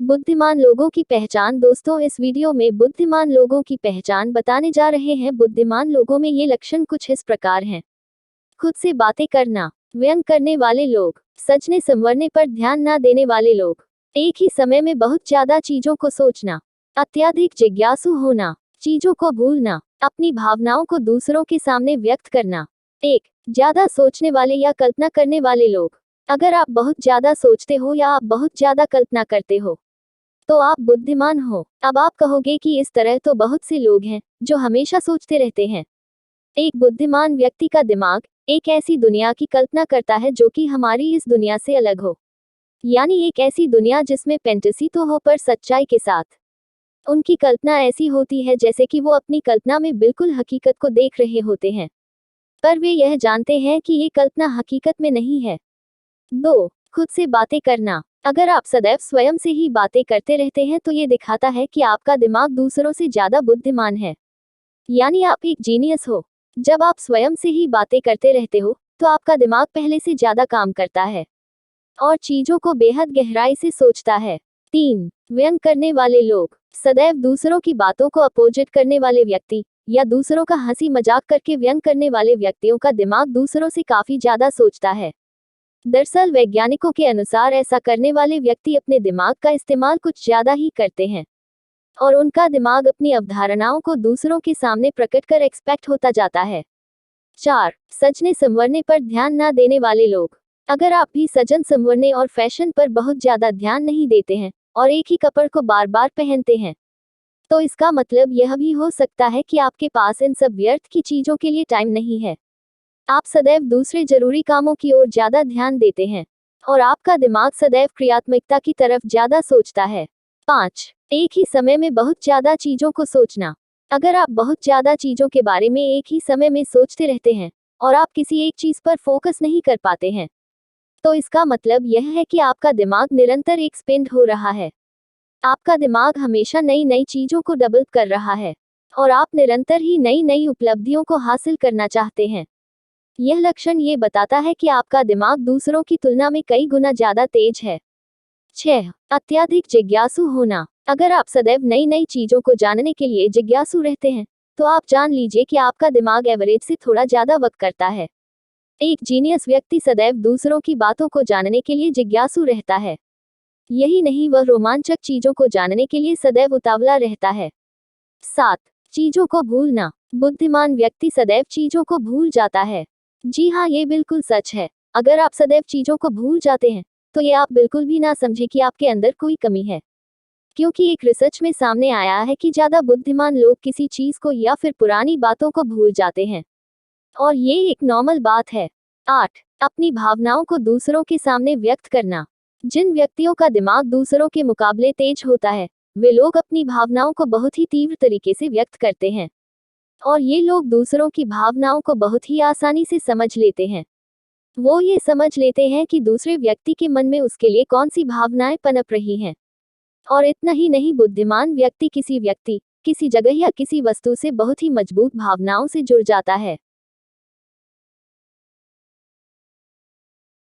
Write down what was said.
बुद्धिमान लोगों की पहचान। दोस्तों, इस वीडियो में बुद्धिमान लोगों की पहचान बताने जा रहे हैं। बुद्धिमान लोगों में ये लक्षण कुछ इस प्रकार हैं। खुद से बातें करना, व्यंग करने वाले लोग, सजने संवरने पर ध्यान न देने वाले लोग, एक ही समय में बहुत ज्यादा चीजों को सोचना, अत्यधिक जिज्ञासु होना, चीजों को भूलना, अपनी भावनाओं को दूसरों के सामने व्यक्त करना। एक, ज्यादा सोचने वाले या कल्पना करने वाले लोग। अगर आप बहुत ज्यादा सोचते हो या आप बहुत ज्यादा कल्पना करते हो तो आप बुद्धिमान हो। अब आप कहोगे कि इस तरह तो बहुत से लोग हैं जो हमेशा सोचते रहते हैं। एक बुद्धिमान व्यक्ति का दिमाग एक ऐसी दुनिया की कल्पना करता है जो कि हमारी इस दुनिया से अलग हो, यानी एक ऐसी दुनिया जिसमें फैंटेसी तो हो पर सच्चाई के साथ। उनकी कल्पना ऐसी होती है जैसे कि वो अपनी कल्पना में बिल्कुल हकीकत को देख रहे होते हैं, पर वे यह जानते हैं कि ये कल्पना हकीकत में नहीं है। 2, खुद से बातें करना। अगर आप सदैव स्वयं से ही बातें करते रहते हैं तो ये दिखाता है कि आपका दिमाग दूसरों से ज्यादा बुद्धिमान है, यानी आप एक जीनियस हो। जब आप स्वयं से ही बातें करते रहते हो तो आपका दिमाग पहले से ज्यादा काम करता है और चीजों को बेहद गहराई से सोचता है। 3, व्यंग करने वाले लोग। सदैव दूसरों की बातों को अपोजिट करने वाले व्यक्ति या दूसरों का हंसी मजाक करके व्यंग करने वाले व्यक्तियों का दिमाग दूसरों से काफी ज्यादा सोचता है। दरअसल वैज्ञानिकों के अनुसार ऐसा करने वाले व्यक्ति अपने दिमाग का इस्तेमाल कुछ ज्यादा ही करते हैं और उनका दिमाग अपनी अवधारणाओं को दूसरों के सामने प्रकट कर एक्सपेक्ट होता जाता है। 4, सजने संवरने पर ध्यान न देने वाले लोग। अगर आप भी सजन संवरने और फैशन पर बहुत ज्यादा ध्यान नहीं देते हैं और एक ही कपड़े को बार बार पहनते हैं तो इसका मतलब यह भी हो सकता है कि आपके पास इन सब व्यर्थ की चीजों के लिए टाइम नहीं है। आप सदैव दूसरे जरूरी कामों की ओर ज्यादा ध्यान देते हैं और आपका दिमाग सदैव क्रियात्मकता की तरफ ज्यादा सोचता है। 5, एक ही समय में बहुत ज्यादा चीजों को सोचना। अगर आप बहुत ज्यादा चीजों के बारे में एक ही समय में सोचते रहते हैं और आप किसी एक चीज पर फोकस नहीं कर पाते हैं तो इसका मतलब यह है कि आपका दिमाग निरंतर एक्सपेंड हो रहा है। आपका दिमाग हमेशा नई नई चीजों को डेवलप कर रहा है और आप निरंतर ही नई नई उपलब्धियों को हासिल करना चाहते हैं। यह लक्षण ये बताता है कि आपका दिमाग दूसरों की तुलना में कई गुना ज्यादा तेज है। 6, अत्यधिक जिज्ञासु होना। अगर आप सदैव नई नई चीजों को जानने के लिए जिज्ञासु रहते हैं तो आप जान लीजिए कि आपका दिमाग एवरेज से थोड़ा ज्यादा वक्त करता है। एक जीनियस व्यक्ति सदैव दूसरों की बातों को जानने के लिए जिज्ञासु रहता है। यही नहीं, वह रोमांचक चीजों को जानने के लिए सदैव उतावला रहता है। 7, चीजों को भूलना। बुद्धिमान व्यक्ति सदैव चीजों को भूल जाता है। जी हाँ, ये बिल्कुल सच है। अगर आप सदैव चीजों को भूल जाते हैं तो ये आप बिल्कुल भी ना समझे कि आपके अंदर कोई कमी है, क्योंकि एक रिसर्च में सामने आया है कि ज्यादा बुद्धिमान लोग किसी चीज को या फिर पुरानी बातों को भूल जाते हैं और ये एक नॉर्मल बात है। 8, अपनी भावनाओं को दूसरों के सामने व्यक्त करना। जिन व्यक्तियों का दिमाग दूसरों के मुकाबले तेज होता है वे लोग अपनी भावनाओं को बहुत ही तीव्र तरीके से व्यक्त करते हैं और ये लोग दूसरों की भावनाओं को बहुत ही आसानी से समझ लेते हैं। वो ये समझ लेते हैं कि दूसरे व्यक्ति के मन में उसके लिए कौन सी भावनाएं पनप रही हैं। और इतना ही नहीं, बुद्धिमान व्यक्ति किसी जगह या किसी वस्तु से बहुत ही मजबूत भावनाओं से जुड़ जाता है।